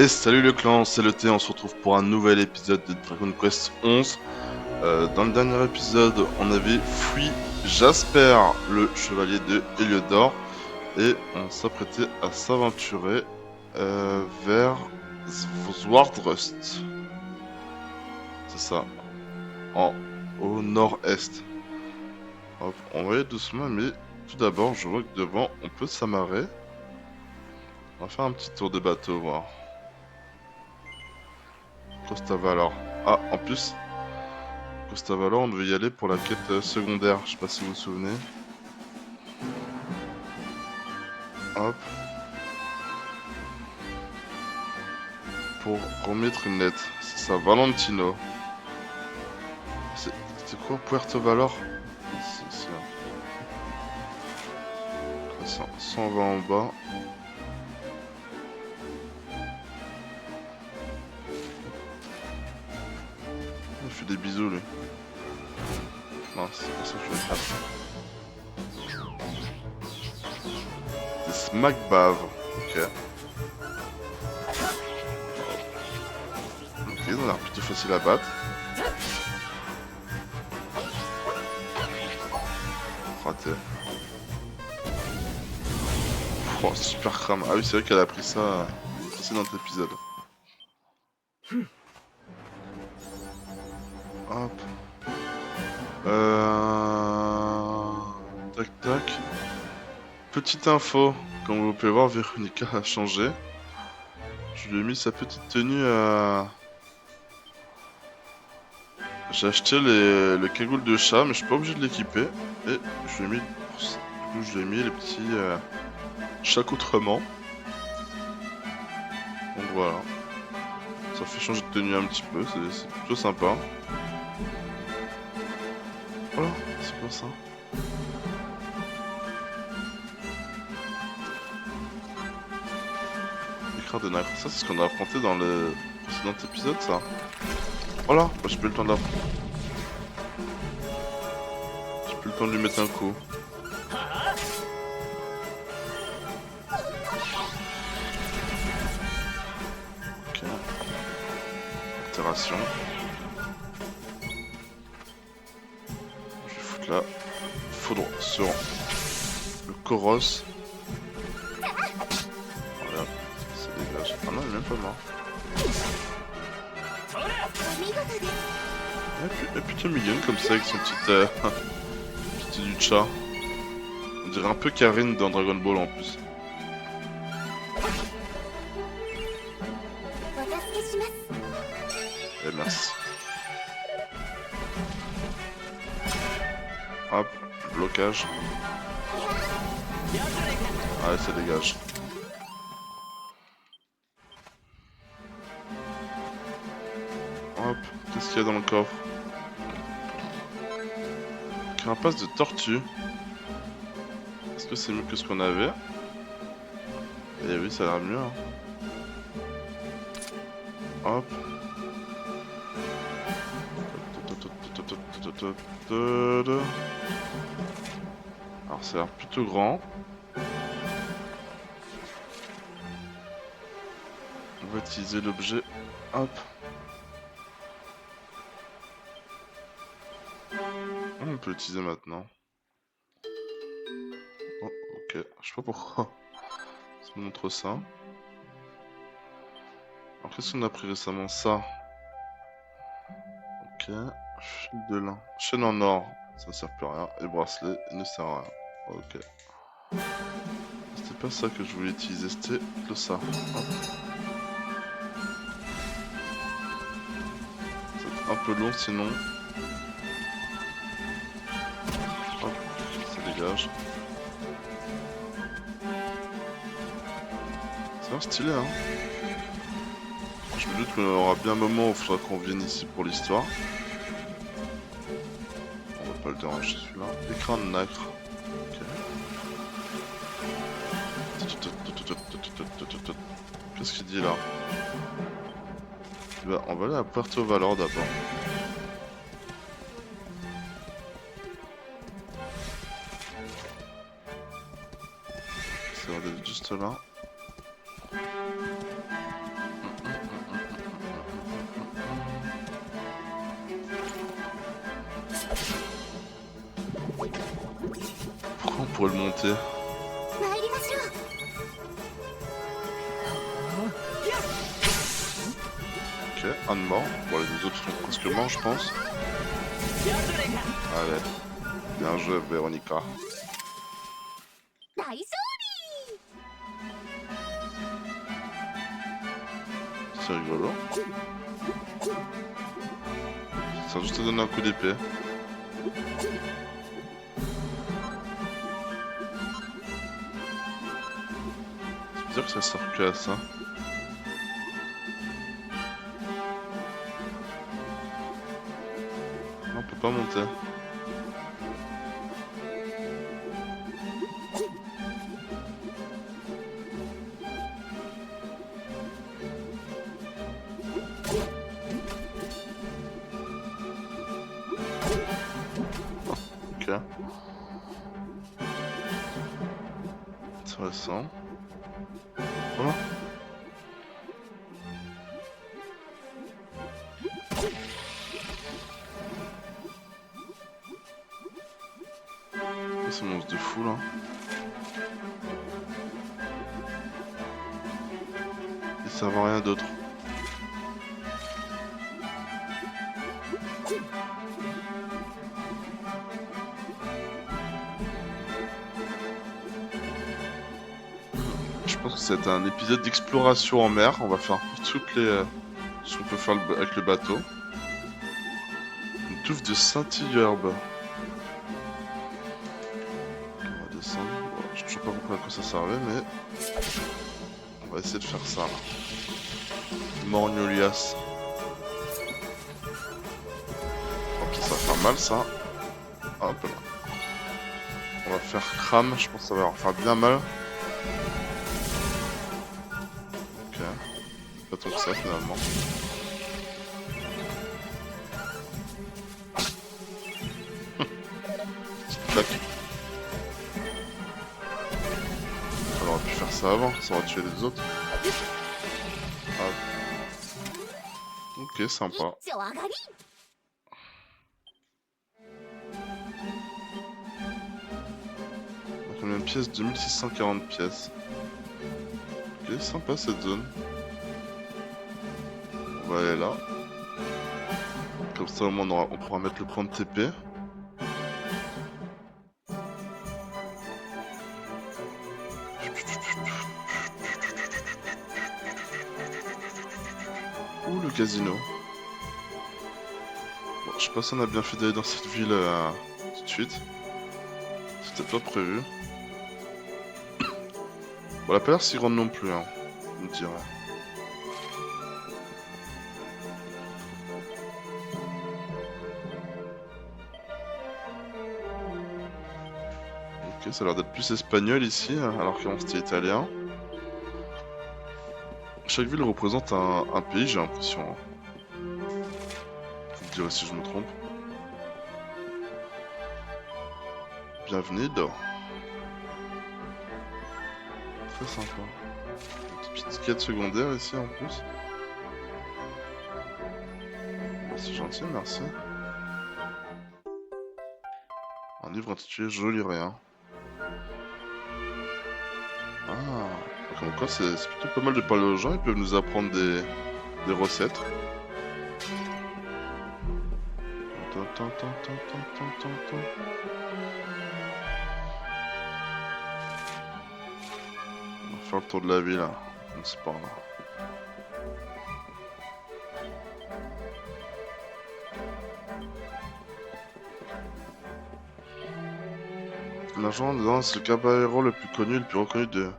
Et salut le clan, c'est le T, on se retrouve pour un nouvel épisode de Dragon Quest 11. Dans le dernier épisode, on avait fui Jasper, le chevalier de Heliodor, et on s'apprêtait à s'aventurer vers Zwardrust. C'est ça, au nord-est. Hop, on va aller doucement, mais tout d'abord, je vois que devant, on peut s'amarrer. On va faire un petit tour de bateau, voir. Costa Valor. Ah, en plus, Costa Valor, on devait y aller pour la quête secondaire, je sais pas si vous vous souvenez. Hop. Pour remettre une lettre. C'est ça, Valentino. C'était quoi, Puerto Valor? C'est ça. 120 en bas. Il fait des bisous, lui. Non, c'est pas ça que je voulais faire. Des smackbave. Ok. Ok, ils ont l'air plutôt facile à battre. Raté. Oh, super crame. Ah oui, c'est vrai qu'elle a pris ça dans cet épisode. Hop. Tac tac. Petite info. Comme vous pouvez voir, Véronica a changé. Je lui ai mis sa petite tenue à... J'ai acheté le cagoule de chat, mais je suis pas obligé de l'équiper. Et je lui ai mis... Du coup, je lui ai mis les petits chacoutrements. Donc voilà. Ça fait changer de tenue un petit peu, c'est plutôt sympa. Voilà, c'est quoi ça? Écran de nacre. Ça, c'est ce qu'on a affronté dans le précédent épisode, ça. Voilà, bah, j'ai plus le temps de l'affronter. J'ai plus le temps de lui mettre un coup. Ok. Altération. Je vais foutre là. Foudre sur le Koros. Voilà, ça dégage. Ah non, il est même pas mort. Elle est plutôt mignonne comme ça avec son petit du chat. On dirait un peu Karine dans Dragon Ball en plus. Et merci. Hop, blocage. Allez, ça dégage. Hop, qu'est-ce qu'il y a dans le coffre? Carapace de tortue. Est-ce que c'est mieux que ce qu'on avait? Eh oui, ça a l'air mieux. Hein. Hop. Alors ça a l'air plutôt grand. On va utiliser l'objet. Hop. On peut l'utiliser maintenant. Oh, ok. Je sais pas pourquoi. Ça me montre ça. Alors qu'est-ce qu'on a pris récemment? Ça. Ok. Fil de lin. Chaîne en or. Ça sert plus à rien. Et bracelet, il ne sert à rien. Ok. C'était pas ça que je voulais utiliser, c'était le ça. Hop. C'est un peu long sinon. Hop, ça dégage. C'est un stylé hein. Je me doute qu'on aura bien un moment où il faudra qu'on vienne ici pour l'histoire. On va pas le déranger celui-là. Écran de nacre. Ok. Qu'est-ce qu'il dit là? Bah, on va aller à Puerto Valor d'abord. Ça va être juste là. pourrait le monter. Ok, un de mort. Bon, les autres sont presque morts, je pense. Allez, bien joué, Véronica. C'est rigolo. Ça va juste te donner un coup d'épée. C'est bizarre que ça sert que à ça. Non, on peut pas monter. Ok. Intéressant. Voilà. C'est mon monstre de fou là. Ils servent à rien d'autre. Je pense que c'est un épisode d'exploration en mer. On va faire toutes les... ce qu'on peut faire avec le bateau. Une touffe de scintille-herbe. On va descendre. Bon, je sais toujours pas compris à quoi ça servait, mais... on va essayer de faire ça. Morgnolias. Hop, ça va faire mal ça. Hop là. On va faire crame, je pense que ça va leur faire bien mal. Ok. Pas tant que ça finalement. Tac. On aurait pu faire ça avant, ça aurait tué les autres. Hop. Ok, sympa. Combien de pièces? 2640 pièces. Ok, sympa cette zone. On va aller là. Comme ça au moins on pourra mettre le point de TP. Ouh, le casino. Bon, je sais pas si on a bien fait d'aller dans cette ville tout de suite. C'était pas prévu. Bon, elle a pas l'air si grande non plus, hein, on me dirait. Ok, ça a l'air d'être plus espagnol ici, alors qu'avant c'était italien. Chaque ville représente un pays, j'ai l'impression. Hein. Vous me direz si je me trompe. Bienvenue dans. Très sympa. Une petite quête secondaire ici en plus. C'est gentil, merci. Un livre intitulé Je lis rien. Ah, comme quoi c'est plutôt pas mal de parler aux gens, ils peuvent nous apprendre des recettes. On va faire le tour de la ville, on se parle. L'argent, c'est le caballero le plus connu et le plus reconnu de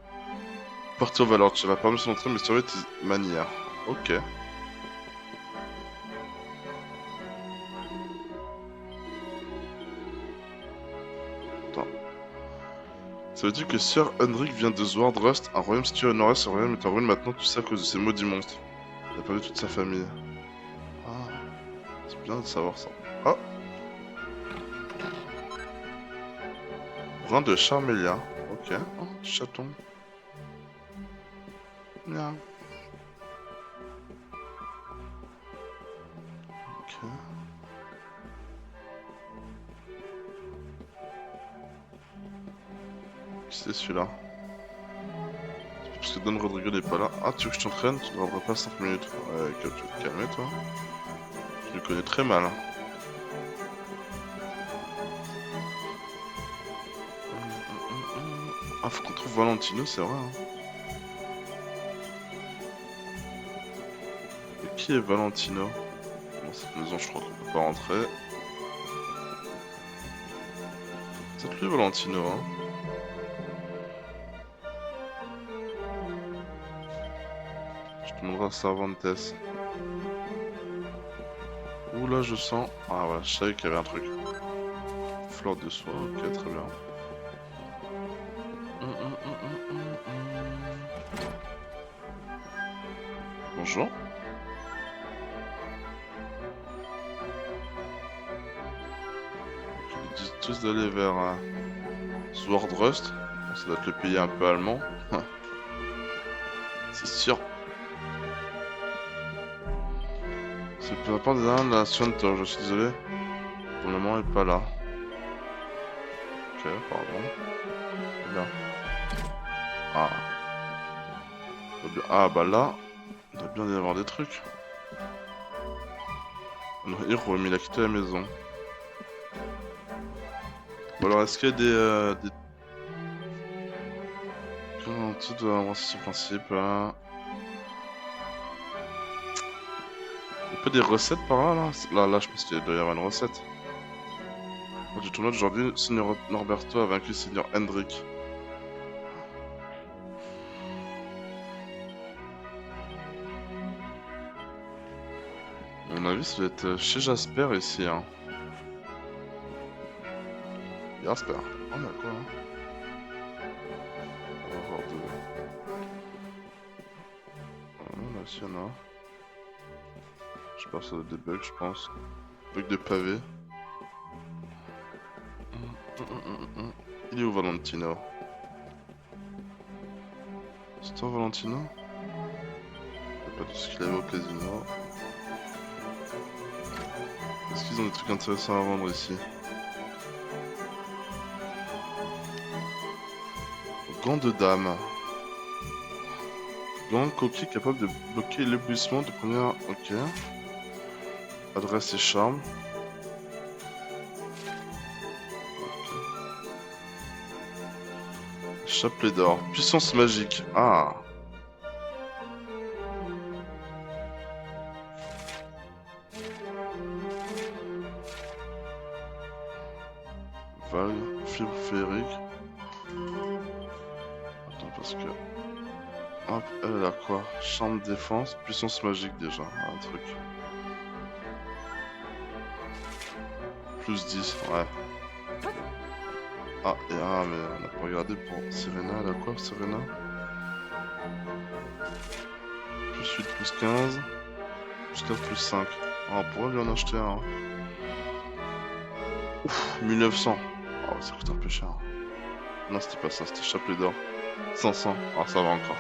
Porto Valor. Tu vas pas me montrer mais surveiller tes manières. Ok. Attends. Ça veut dire que Sir Henrik vient de Swordrust, un royaume situé au nord-est, ce royaume est en ruine maintenant, tout ça à cause de ces maudits monstres. Il a perdu toute sa famille. Ah, c'est bien de savoir ça. Oh, brin de Charmelia. Ok, oh, petit chaton. Miaou. Ok. c'est celui-là. Parce que Don Rodrigo n'est pas là. Ah, tu veux que je t'entraîne? Tu ne devrais pas 5 minutes. Ouais, tu vas te calmer, toi. Tu le connais très mal. Ah, faut qu'on trouve Valentino, c'est vrai. Hein. Et qui est Valentino? Dans cette maison, je crois qu'on peut pas rentrer. C'est lui, Valentino, hein. Je demanderai à Cervantes. Ouh là, je sens. Ah, voilà, je savais qu'il y avait un truc. Fleur de soie, ok, très bien. Bonjour. Ils disent tous d'aller vers Swordrust. Bon, ça doit être le pays un peu allemand. C'est sûr. C'est pour la part des Indes de la Suanto, je suis désolé. Pour le moment, elle est pas là. Ok, pardon. Là. Ah. Ah, bah là, il doit bien y avoir des trucs. Non, héros, mais il a quitté la maison. Bon, alors, est-ce qu'il y a des... Comment tout doit avoir ce principe hein. Il y a pas des recettes par là, là, je pense qu'il doit y avoir une recette. Lors du tournoi d'aujourd'hui, Signor Norberto a vaincu Signor Hendrik. À mon avis, ça doit être chez Jasper ici. Hein. Jasper. Ah, d'accord. Hein. On va voir deux. Là, s'il y en a. Je sais pas, ça doit être des bugs, je pense. Bug de pavé. Il est où Valentino? C'est toi Valentino? Je sais pas tout ce qu'il avait au casino. Est-ce qu'ils ont des trucs intéressants à vendre ici? Gants de dame. Gants coquille capable de bloquer l'éblouissement de première... Ok. Adresse et charme. Chapelet d'or. Puissance magique. Ah. Valve. Fibre féerique. Attends parce que... Hop, elle a quoi? Charme défense. Puissance magique déjà. Un truc. Plus 10. Ouais. Ah, et ah, mais on a pas regardé pour Serena, elle a quoi Serena? Plus 8, plus 15. Plus 4, plus 5. Ah, on pourrait lui en acheter un. Ouf, 1900. Oh, ça coûte un peu cher. Non, c'était pas ça, c'était chapelet d'or. 500. Ah, ça va encore.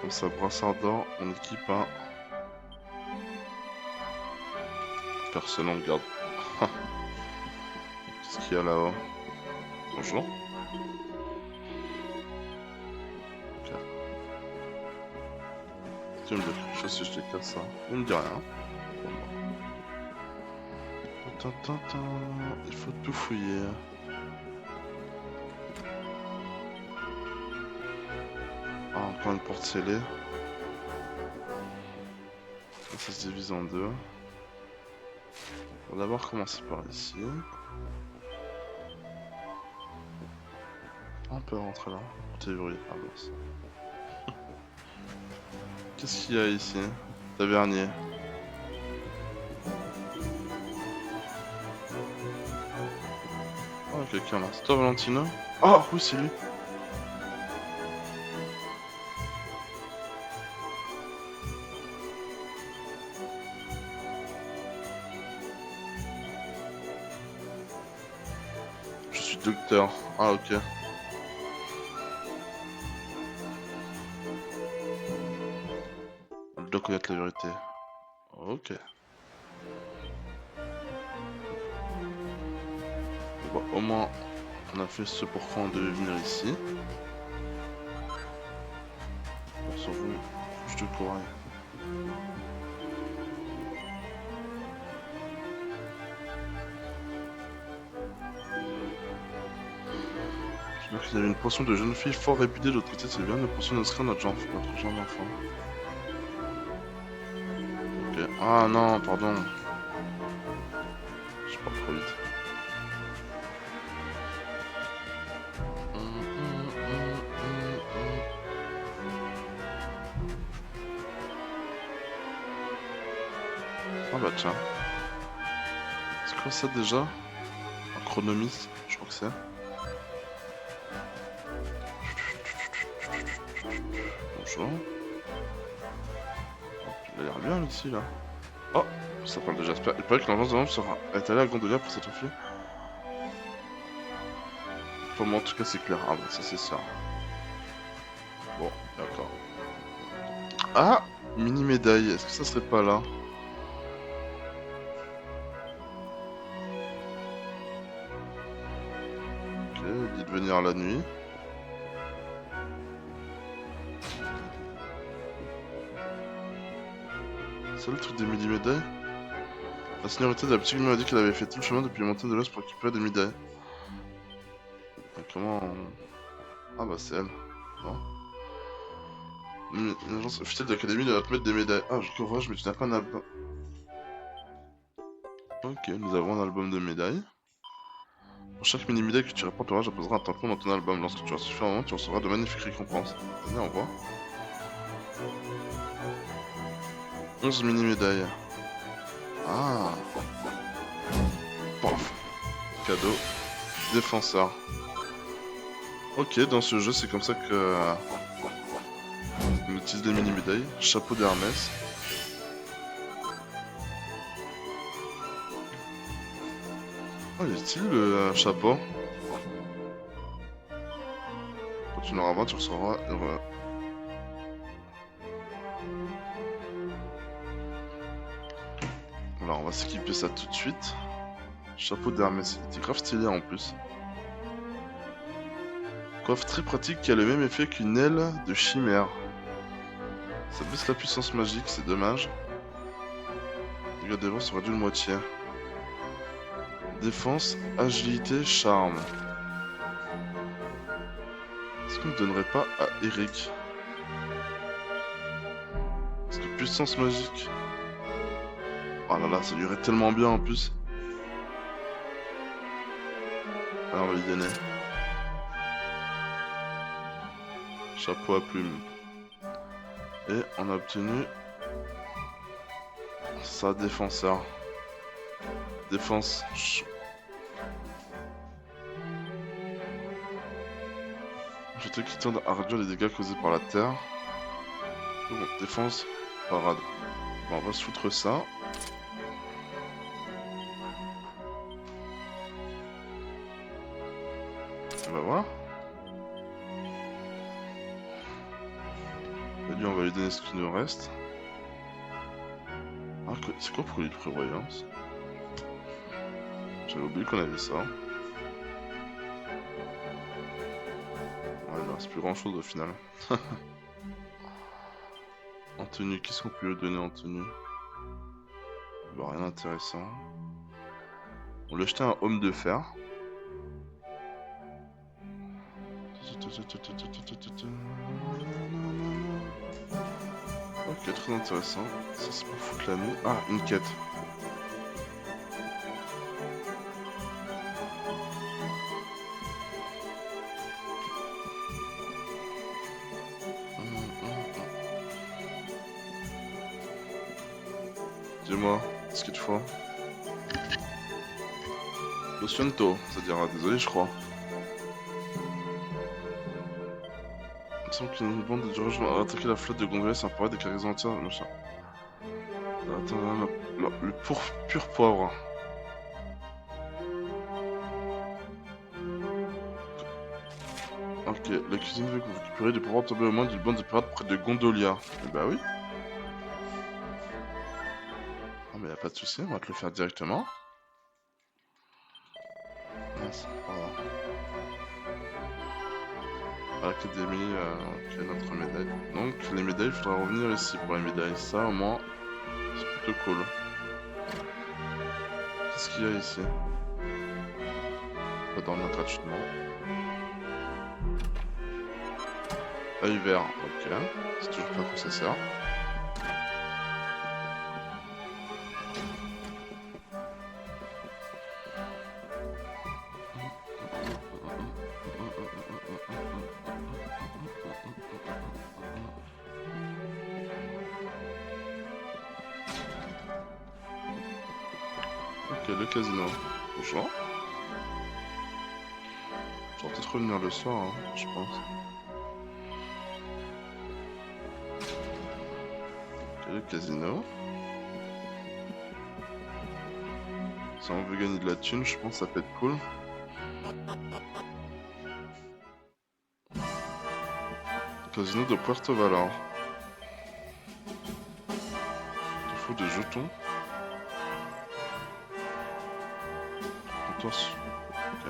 Comme ça, brassard d'or, on équipe un. Personne en garde. Qu'est-ce qu'il y a là-haut? Bonjour. Ok. Tu me dis quelque chose si je te casse ça? Il me dit rien. Il faut tout fouiller. Ah, encore une porte scellée. Ça se divise en deux. On va d'abord commencer par ici. On peut rentrer là. Théorie. Ah mince. Qu'est-ce qu'il y a ici? Tavernier. Oh, quelqu'un là. C'est toi Valentino? Oh oui, c'est lui. Je suis docteur. Ah ok. connaître la vérité. Ok. Bon, au moins, on a fait ce pourquoi on devait venir ici. On se roule couche de corail. Je vois qu'il y avait une potion de jeune fille fort réputée de l'autre côté, c'est bien une potion d'inscrire notre genre d'enfant. Ok. Ah non, pardon. Je parle trop vite. Ah bah tiens. C'est quoi ça déjà? Un chronomiste, je crois que c'est. Bonjour. Il a l'air bien ici là. Oh, ça parle de Jasper. Il paraît que l'enfance de l'homme sera étalée à Gondolia pour cette fille. Pour moi en tout cas c'est clair. Ah bah ça c'est ça. Bon, d'accord. Ah, mini médaille. Est-ce que ça serait pas là? Ok, dit de venir la nuit. C'est le truc des mini-médailles? La seniorité de la petite m'a dit qu'elle avait fait tout le chemin depuis les montagnes de l'Ouest pour récupérer des médailles. Donc comment on... Ah bah c'est elle. Non. Une agence officielle de l'académie de mettre des médailles. Ah, je comprends, je me tiens pas un album. Ok, nous avons un album de médailles. Pour chaque mini-médaille que tu rapporteras, j'apposerai un tampon dans ton album. Lorsque tu auras suffi un moment, tu recevras de magnifiques récompenses. Allez, au revoir. 11 mini-médailles. Ah. Paf. Cadeau. Défenseur. Ok, dans ce jeu, c'est comme ça que... on utilise des mini-médailles. Chapeau d'Hermès. Oh, il est stylé le chapeau. Quand tu l'auras avant, tu recevras... Alors, on va s'équiper ça tout de suite. Chapeau d'Hermès, il était grave stylé en plus. Coiffe très pratique qui a le même effet qu'une aile de chimère. Ça baisse la puissance magique, c'est dommage. Dégâts de vent se réduit de moitié. Défense, agilité, charme. Est-ce qu'on ne donnerait pas à Eric? Parce que puissance magique. Oh là là, ça lui irait tellement bien en plus. Alors on va lui donner. Chapeau à plumes. Et on a obtenu sa défenseur. Défense. Jeté qui tend à réduire les dégâts causés par la terre. Bon, défense, parade. Bon, on va se foutre ça. On va voir. Et lui, on va lui donner ce qui nous reste. Ah, c'est quoi pour lui de prévoyance? J'avais oublié qu'on avait ça. Ouais, il ne reste plus grand chose au final. En tenue, qu'est-ce qu'on peut lui donner en tenue? Bah, rien d'intéressant. On lui a jeté un homme de fer. Ok, très intéressant. Ça, c'est pour foutre la nuit. Ah, une quête. Dis-moi, qu'est-ce qu'il te faut? Lo siento, c'est-à-dire désolé, je crois. Il me semble qu'une bande de dirigeants a attaqué la flotte de Gondola sans parler des cargaisons entières, machin. Attends, le pur poivre. Ok, la cuisine veut que vous récupérez des pouvoirs tombés aux mains d'une bande de pirates près de Gondolia. Eh bah oui. mais y a pas de souci, on va te le faire directement. Mince, voilà. Académie, ok, notre médaille. Donc, les médailles, il faudra revenir ici pour les médailles. Ça, au moins, c'est plutôt cool. Qu'est-ce qu'il y a ici? On peut dormir gratuitement. Œil vert, ok. C'est toujours pas à quoi ça sert. Ok, le casino. Bonjour. Je vais peut-être revenir le soir, hein, je pense. Ok, le casino. Si on veut gagner de la thune, je pense que ça peut être cool. Casino de Puerto Valor. Il faut des jetons. Attention. Ok.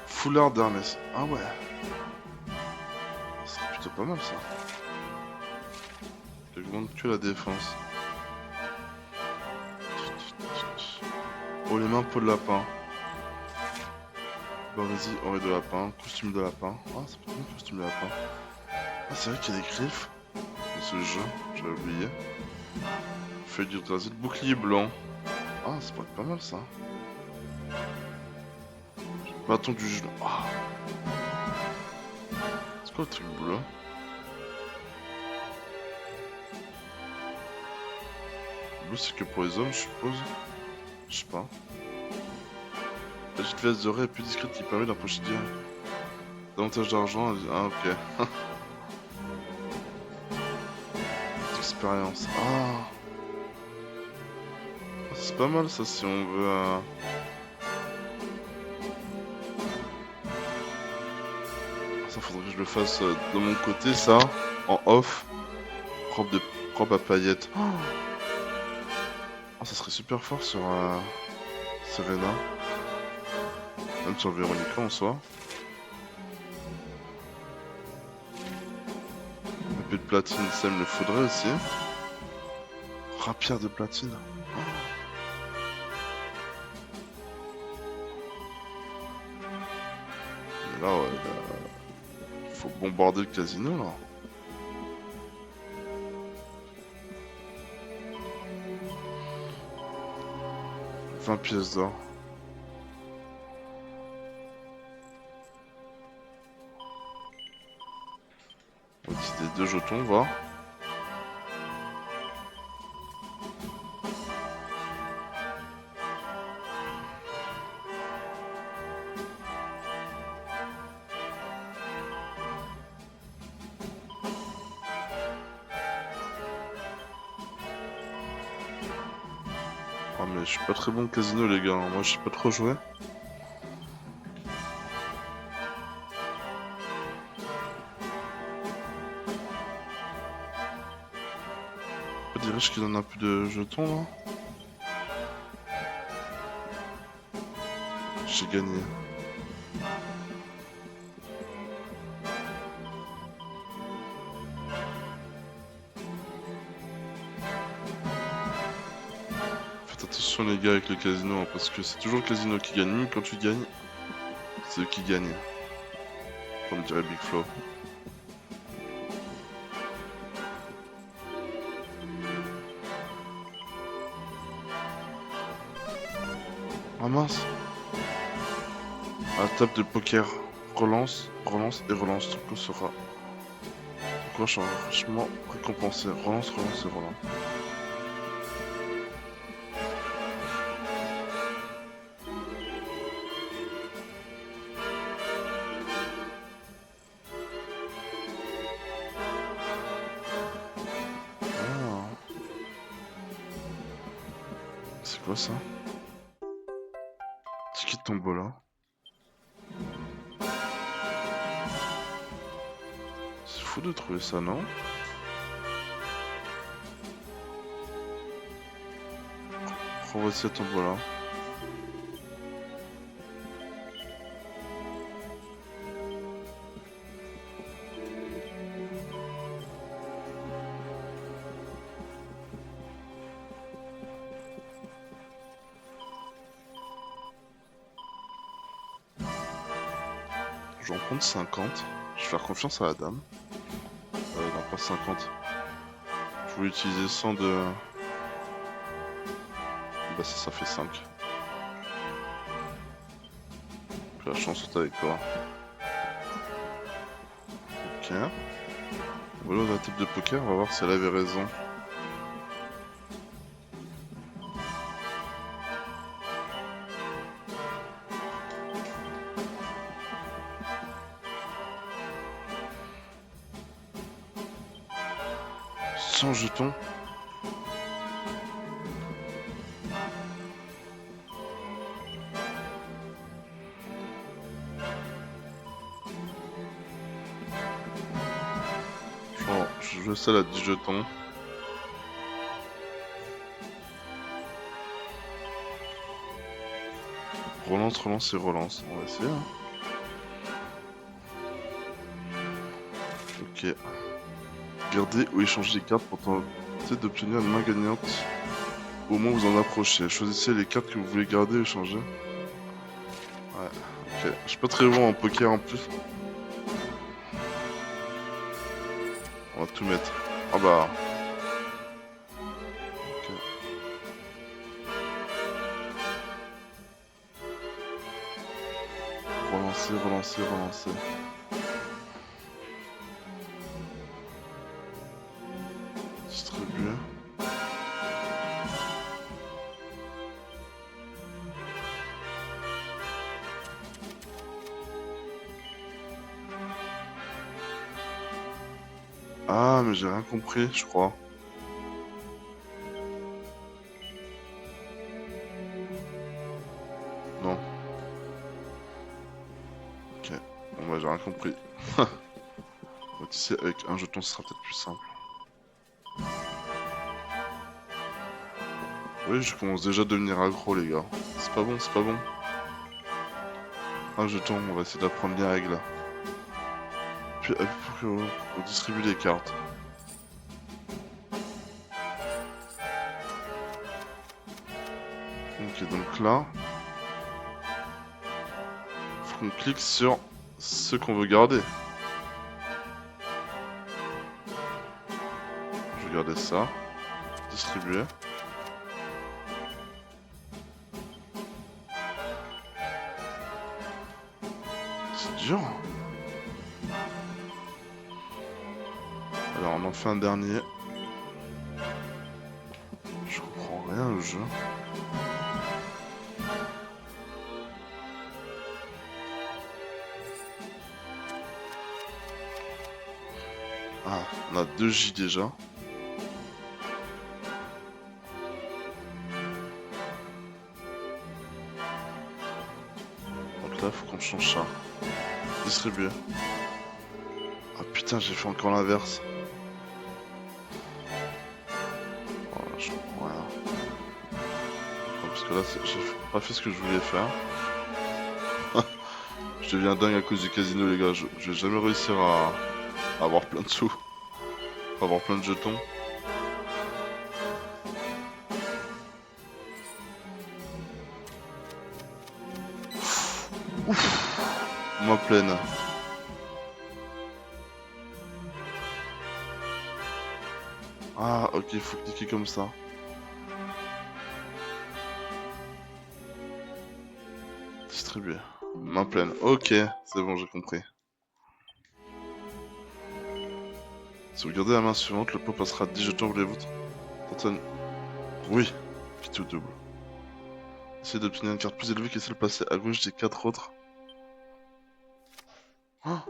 Foulard d'Hermès. Ah ouais. C'est plutôt pas mal ça. Il augmente que la défense. Oh les mains peau de lapin. Bah vas-y, oreille de lapin, costume de lapin. Ah c'est pas mal costume de lapin. Ah c'est vrai qu'il y a des griffes dans ce jeu, j'avais oublié. Feuille d'Yggdrasil, bouclier blanc. Ah ça pourrait être pas mal ça. Bâton du genou. Ah. C'est quoi le truc bleu? Bleu c'est que pour les hommes je suppose. Je sais pas. La petite veste dorée est plus discrète qui permet d'approcher direct. Davantage d'argent, ah ok. Expérience. Ah. C'est pas mal ça si on veut... Ça faudrait que je le fasse de mon côté ça, en off. Robe à paillettes. Oh, ça serait super fort sur Serena. Même sur Véronica en soi. Épée de platine, ça me le faudrait aussi. Rapière de platine. Mais là, ouais, faut bombarder le casino là. « 20 pièces d'or. On va utiliser 2 jetons, va. Ah mais je suis pas très bon au casino les gars, moi je sais pas trop jouer. On dirait qu'il donne un peu de jetons là. J'ai gagné. Faites attention les gars avec le casino, hein, parce que c'est toujours le casino qui gagne. Même quand tu gagnes, c'est eux qui gagnent. Comme dirait Big Flo. Ah mince. À la table de poker, relance, relance et relance. Donc on sera franchement récompensé. Relance, relance et relance. Ah. C'est quoi ça? Ticket de tombola. fou de trouver ça, non? Revoici cette tombola. J'en compte 50. Je vais faire confiance à la dame. Non, pas 50. Je voulais utiliser 100 de... Bah ça fait 5. Que la chance soit avec toi. Ok. Voilà la table de poker, on va voir si elle avait raison. Sans jetons. Bon, je joue celle à 10 jetons. Relance, relance et relance. On va essayer. Hein. Ok. Gardez ou échangez les cartes pour tenter d'obtenir une main gagnante. Au moment où vous en approchez. Choisissez les cartes que vous voulez garder ou échanger. Ouais, ok. Je suis pas très bon en poker en plus. On va tout mettre. Ah bah. Ok. Relancer, relancer, relancer. Distribuer. Ah, mais j'ai rien compris, je crois. Non. Ok. Bon, bah, j'ai rien compris. On va tisser avec un jeton, ce sera peut-être plus simple. Oui, je commence déjà à devenir aggro, les gars. C'est pas bon, c'est pas bon. Un jeton, on va essayer d'apprendre les règles. Puis, pour qu'on distribue les cartes. Ok, donc là, faut qu'on clique sur ce qu'on veut garder. Je vais garder ça. Distribuer. C'est dur. Alors, on en fait un dernier. Je comprends rien au jeu. Ah, on a 2 J déjà. Donc là, faut qu'on change ça. Distribuer. Ah putain, j'ai fait encore l'inverse. Oh, je comprends rien. Non, parce que là, j'ai pas fait ce que je voulais faire. Je deviens dingue à cause du casino, les gars. Je vais jamais réussir à avoir plein de sous. À avoir plein de jetons. Main pleine. Ah, ok, il faut cliquer comme ça. Distribuer. Main pleine. Ok, c'est bon, j'ai compris. Si vous gardez la main suivante, le pot passera 10 jetons, voulez-vous tenter... Oui, qui tout double. Essayez d'obtenir une carte plus élevée que celle passée à gauche des 4 autres. Ah,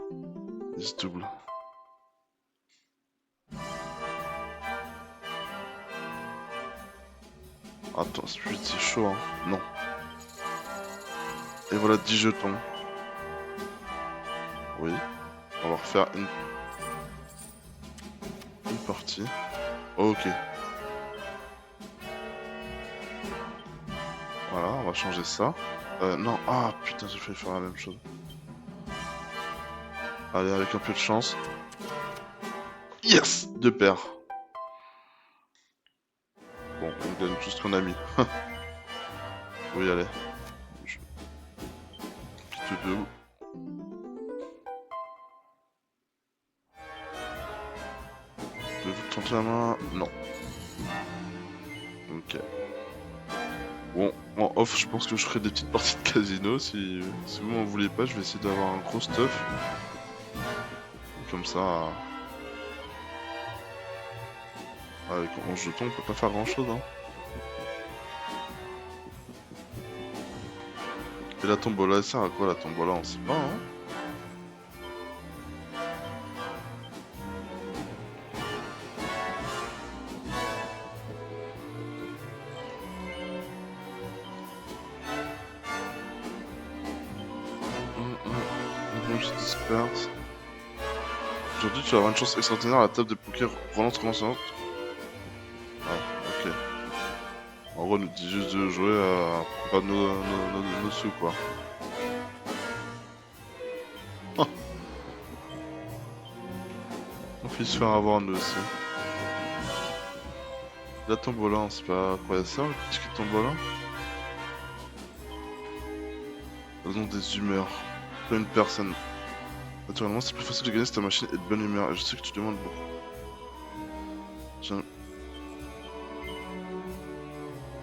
10 double. Attends, c'est chaud, hein. Non. Et voilà 10 jetons. Oui. On va refaire une... Une partie. Ok. Voilà, on va changer ça. Non, ah putain, j'ai failli faire la même chose. Allez, avec un peu de chance. Yes! Deux paires. Bon, on gagne tout ce qu'on a mis. Oui, allez. Quitte deux. Je vais vous tenter la main. Non. Ok. Bon, en off, je pense que je ferai des petites parties de casino. Si vous m'en voulez pas, je vais essayer d'avoir un gros stuff. Comme ça, avec 11 jetons, on peut pas faire grand chose. Hein. Et la tombola, elle sert à quoi la tombola? On sait pas. Hein. Je disperse. Aujourd'hui, tu vas avoir une chance extraordinaire à la table de poker relance commençante. Ah, ok. En gros, on nous dit juste de jouer à perdre nos sous, quoi. On fait se faire avoir nous aussi. La tombola, on sait pas à quoi elle sert, le ticket de tombola. Elles ont des humeurs. Pas une personne. Naturellement, c'est plus facile de gagner si ta machine est de bonne humeur. Et je sais que tu demandes beaucoup.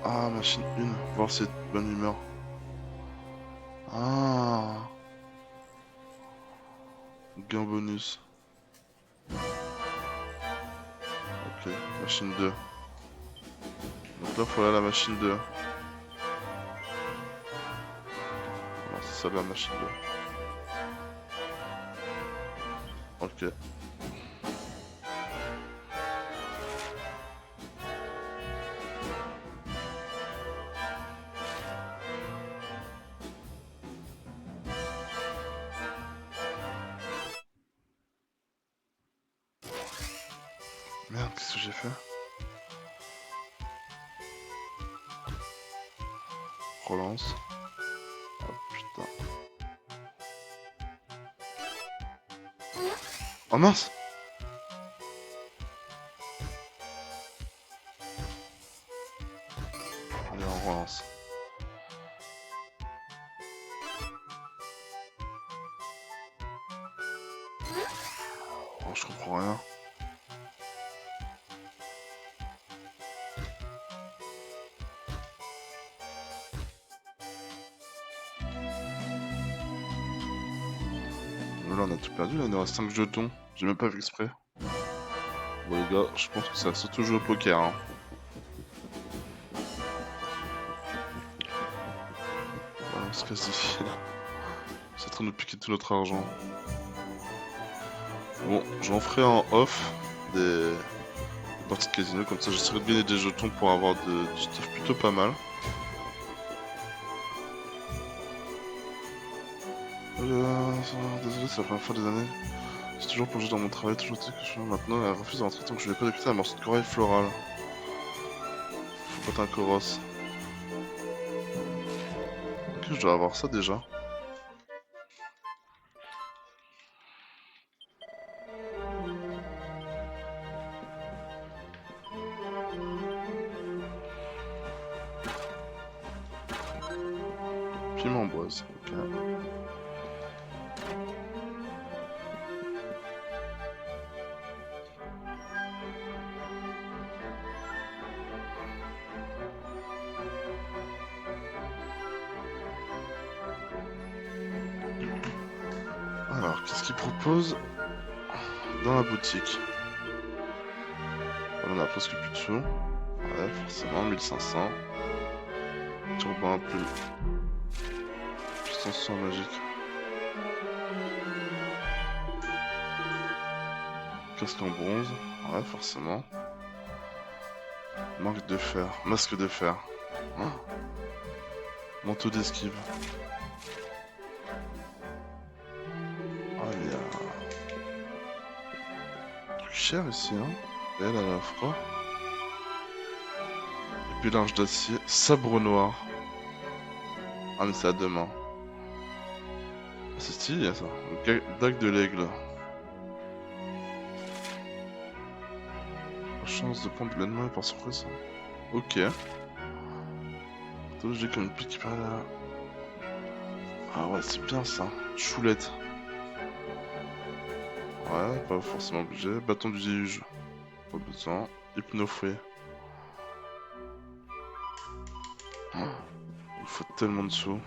Ah, machine 1. Voir si elle est de bonne humeur. Ah. Gain bonus. Ok, machine 2. Donc là, faut aller à la machine 2. Non, c'est ça la machine 2. Ok. Merde, qu'est-ce que j'ai fait? Relance. Oh putain. Oh mince! Allez, on relance. Oh, je comprends rien. Là, on a tout perdu, là, il nous reste 5 jetons. J'ai même pas fait exprès. Bon, les gars, je pense que ça va surtout jouer au poker. Hein. Voilà, on se casse ici. C'est en train de nous piquer tout notre argent. Bon, j'en ferai en off des parties de casino, comme ça j'essaierai de gagner des jetons pour avoir du stuff plutôt pas mal. Désolé, c'est la première fois des années. J'ai toujours plongé dans mon travail, toujours dit que je maintenant elle refuse de rentrer tant que je n'ai pas écouté un morceau de corail floral. Faut pas un coros. Ok, je dois avoir ça déjà. Piment-boise, ok. Alors, qu'est-ce qu'il propose dans la boutique? On a presque plus de sous. Ouais, forcément, 1500. Turbo un peu. Puissance magique. Casque en bronze. Ouais, forcément. Marque de fer. Masque de fer. Oh. Manteau d'esquive. Ah, il y a... un truc cher ici, hein. Et elle a froid. Et puis linge d'acier, sabre noir. Ah mais c'est à deux mains. Ah, c'est stylé ça. Dague de l'aigle. Chance de prendre l'ennemi par surprise. Ok. Attends, j'ai comme une pique qui parle là. Ah ouais, c'est bien ça. Choulette. Ouais, pas forcément obligé. Bâton du déluge. Pas besoin. Hypnofouet. Oh, il faut tellement de sous.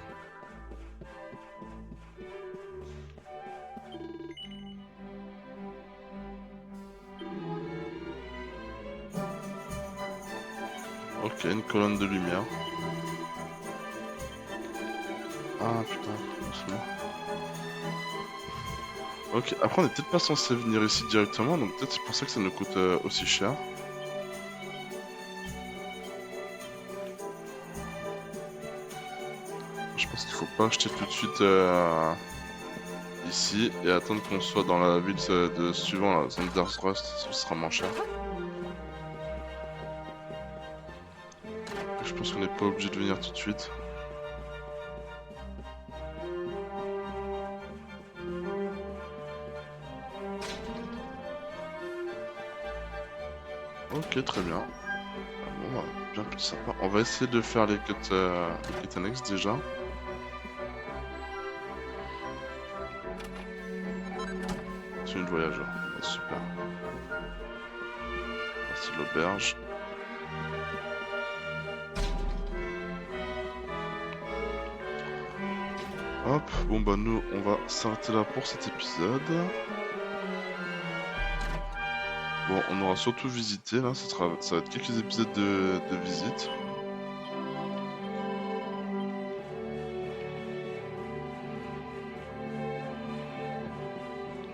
Ok, une colonne de lumière. Ah putain, doucement. Ok, après on est peut-être pas censé venir ici directement, donc peut-être c'est pour ça que ça nous coûte aussi cher. Je pense qu'il faut pas acheter tout de suite ici et attendre qu'on soit dans la ville de suivant, la zone d'Arsrust, ce sera moins cher. Je pense qu'on n'est pas obligé de venir tout de suite. Ok, très bien. Bon, bah, bien plus sympa. On va essayer de faire les quêtes annexes déjà. C'est une voyageur. Ah, super. Merci l'auberge. Hop, bon bah nous on va s'arrêter là pour cet épisode. Bon, on aura surtout visité là, ça va être quelques épisodes de visite.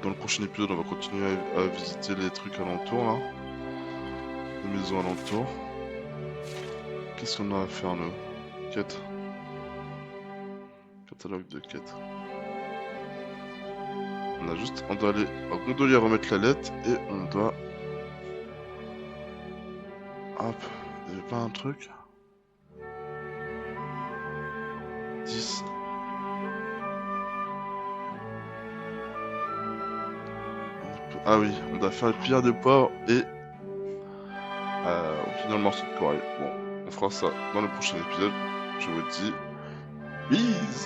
Dans le prochain épisode, on va continuer à visiter les trucs alentours là. Les maisons alentours. Qu'est-ce qu'on a à faire nous? Quête. Catalogue de quêtes. On doit aller au gondolier remettre la lettre et on doit... Hop, il n'y avait pas un truc? 10. Ah oui, on doit faire le pierre de poivre et obtenir le morceau de corail. Bon, on fera ça dans le prochain épisode. Je vous dis, bis!